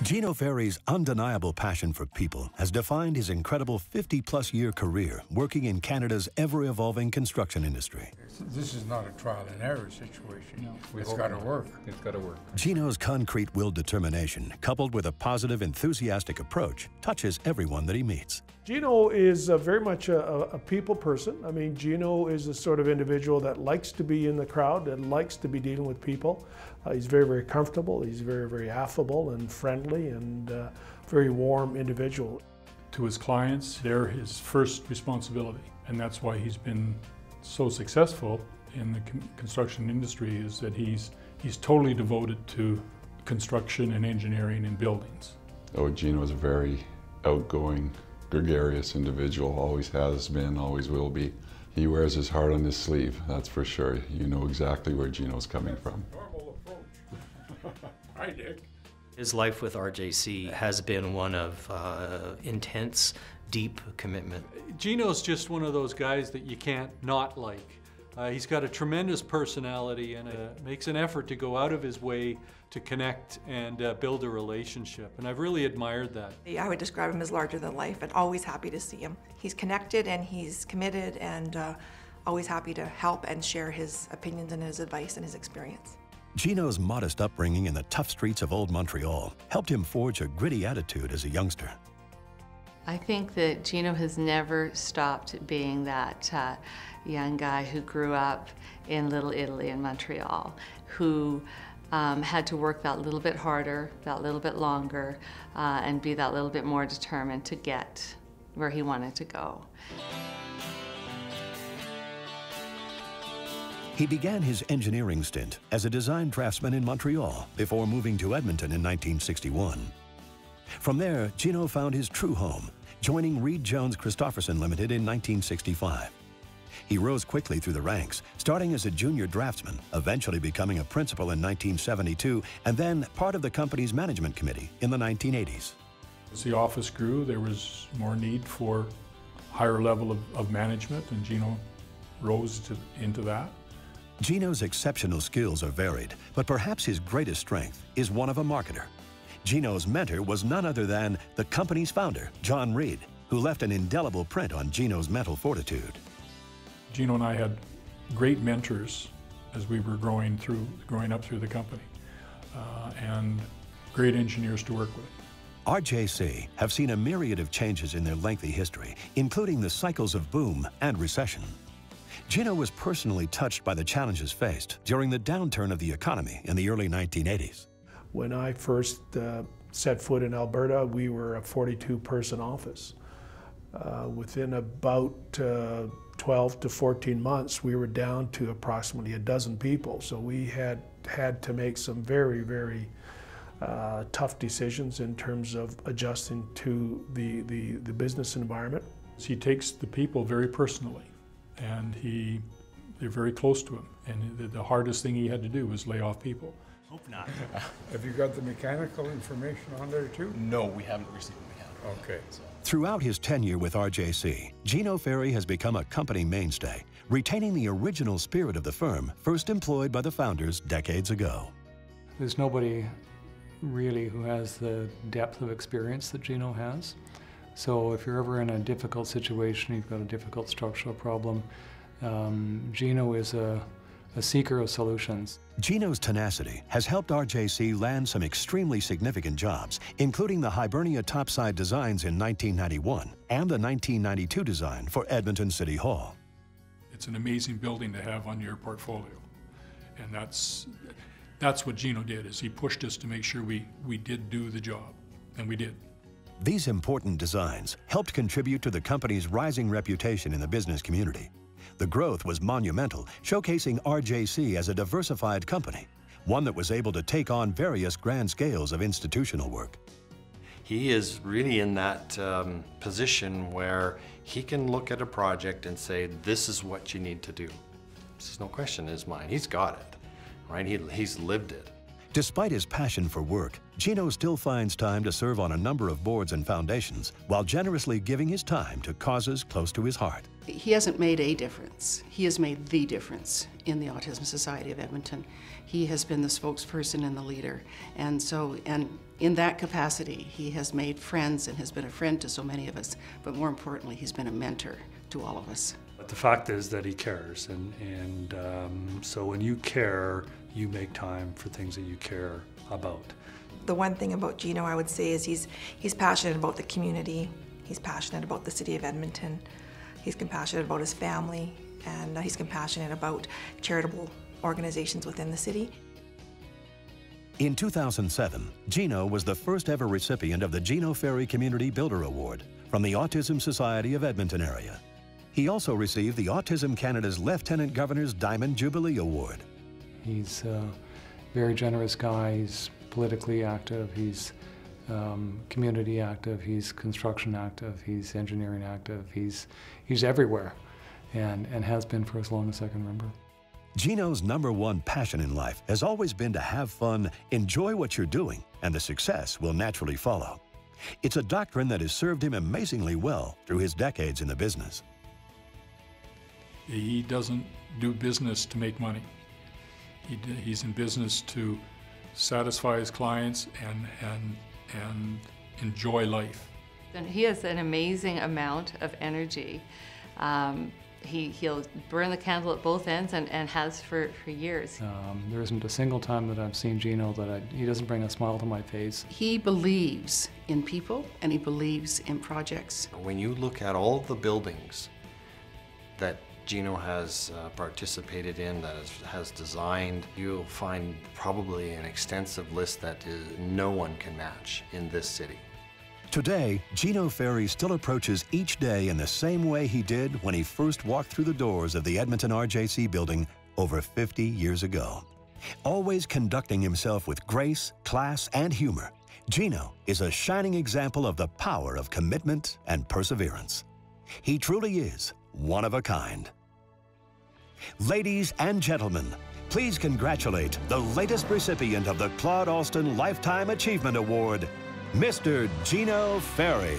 Gino Ferri's undeniable passion for people has defined his incredible 50-plus year career working in Canada's ever-evolving construction industry. This is not a trial and error situation. No, it's got to work. It's got to work. Gino's concrete-willed determination, coupled with a positive, enthusiastic approach, touches everyone that he meets. Gino is very much a people person. I mean, Gino is the sort of individual that likes to be in the crowd, that likes to be dealing with people. He's very, very comfortable. He's very, very affable and friendly and very warm individual. To his clients, they're his first responsibility, and that's why he's been so successful in the construction industry, is that he's totally devoted to construction and engineering and buildings. Oh, Gino is a very outgoing, gregarious individual, always has been, always will be. He wears his heart on his sleeve, that's for sure. You know exactly where Gino's coming from. Normal approach. Hi, Dick. His life with RJC has been one of intense, deep commitment. Gino's just one of those guys that you can't not like. He's got a tremendous personality and makes an effort to go out of his way to connect and build a relationship, and I've really admired that. I would describe him as larger than life and always happy to see him. He's connected and he's committed and always happy to help and share his opinions and his advice and his experience. Gino's modest upbringing in the tough streets of old Montreal helped him forge a gritty attitude as a youngster. I think that Gino has never stopped being that young guy who grew up in Little Italy in Montreal, who had to work that little bit harder, that little bit longer, and be that little bit more determined to get where he wanted to go. He began his engineering stint as a design draftsman in Montreal before moving to Edmonton in 1961. From there, Gino found his true home, joining Reed Jones Christoffersen Limited in 1965. He rose quickly through the ranks, starting as a junior draftsman, eventually becoming a principal in 1972, and then part of the company's management committee in the 1980s. As the office grew, there was more need for higher level of management, and Gino rose into that. Gino's exceptional skills are varied, but perhaps his greatest strength is one of a marketer. Gino's mentor was none other than the company's founder, John Reed, who left an indelible print on Gino's mental fortitude. Gino and I had great mentors as we were growing up through the company, and great engineers to work with. RJC have seen a myriad of changes in their lengthy history, including the cycles of boom and recession. Gino was personally touched by the challenges faced during the downturn of the economy in the early 1980s. When I first set foot in Alberta, we were a 42-person office. Within about 12 to 14 months, we were down to approximately a dozen people. So we had to make some very, very tough decisions in terms of adjusting to the business environment. He takes the people very personally, and they're very close to him. And the hardest thing he had to do was lay off people. Hope not. Have you got the mechanical information on there too? No, we haven't received the mechanical. Okay. Throughout his tenure with RJC, Gino Ferri has become a company mainstay, retaining the original spirit of the firm first employed by the founders decades ago. There's nobody really who has the depth of experience that Gino has. So if you're ever in a difficult situation, you've got a difficult structural problem, Gino is a seeker of solutions. Gino's tenacity has helped RJC land some extremely significant jobs, including the Hibernia topside designs in 1991 and the 1992 design for Edmonton City Hall. It's an amazing building to have on your portfolio. And that's what Gino did, is he pushed us to make sure we did do the job, and we did. These important designs helped contribute to the company's rising reputation in the business community. The growth was monumental, showcasing RJC as a diversified company, one that was able to take on various grand scales of institutional work. He is really in that position where he can look at a project and say, this is what you need to do. There's no question in his mind. He's got it, right? He's lived it. Despite his passion for work, Gino still finds time to serve on a number of boards and foundations while generously giving his time to causes close to his heart. He hasn't made a difference. He has made the difference in the Autism Society of Edmonton. He has been the spokesperson and the leader. And in that capacity, he has made friends and has been a friend to so many of us. But more importantly, he's been a mentor to all of us. But the fact is that he cares. And so when you care, you make time for things that you care about. The one thing about Gino, I would say, is he's passionate about the community. He's passionate about the city of Edmonton. He's compassionate about his family, and he's compassionate about charitable organizations within the city. In 2007, Gino was the first ever recipient of the Gino Ferri Community Builder Award from the Autism Society of Edmonton area. He also received the Autism Canada's Lieutenant Governor's Diamond Jubilee Award. He's a very generous guy. He's politically active. He's community active, he's construction active, he's engineering active, he's everywhere, and has been for as long as I can remember. Gino's #1 passion in life has always been to have fun, enjoy what you're doing, and the success will naturally follow. It's a doctrine that has served him amazingly well through his decades in the business. He doesn't do business to make money. He's in business to satisfy his clients and enjoy life. And he has an amazing amount of energy. He'll burn the candle at both ends and has for years. There isn't a single time that I've seen Gino that he doesn't bring a smile to my face. He believes in people and he believes in projects. When you look at all the buildings that Gino has participated in, that has designed, you'll find probably an extensive list that no one can match in this city. Today, Gino Ferri still approaches each day in the same way he did when he first walked through the doors of the Edmonton RJC building over 50 years ago. Always conducting himself with grace, class, and humor, Gino is a shining example of the power of commitment and perseverance. He truly is one of a kind. Ladies and gentlemen, please congratulate the latest recipient of the Claude Alston Lifetime Achievement Award, Mr. Gino Ferri.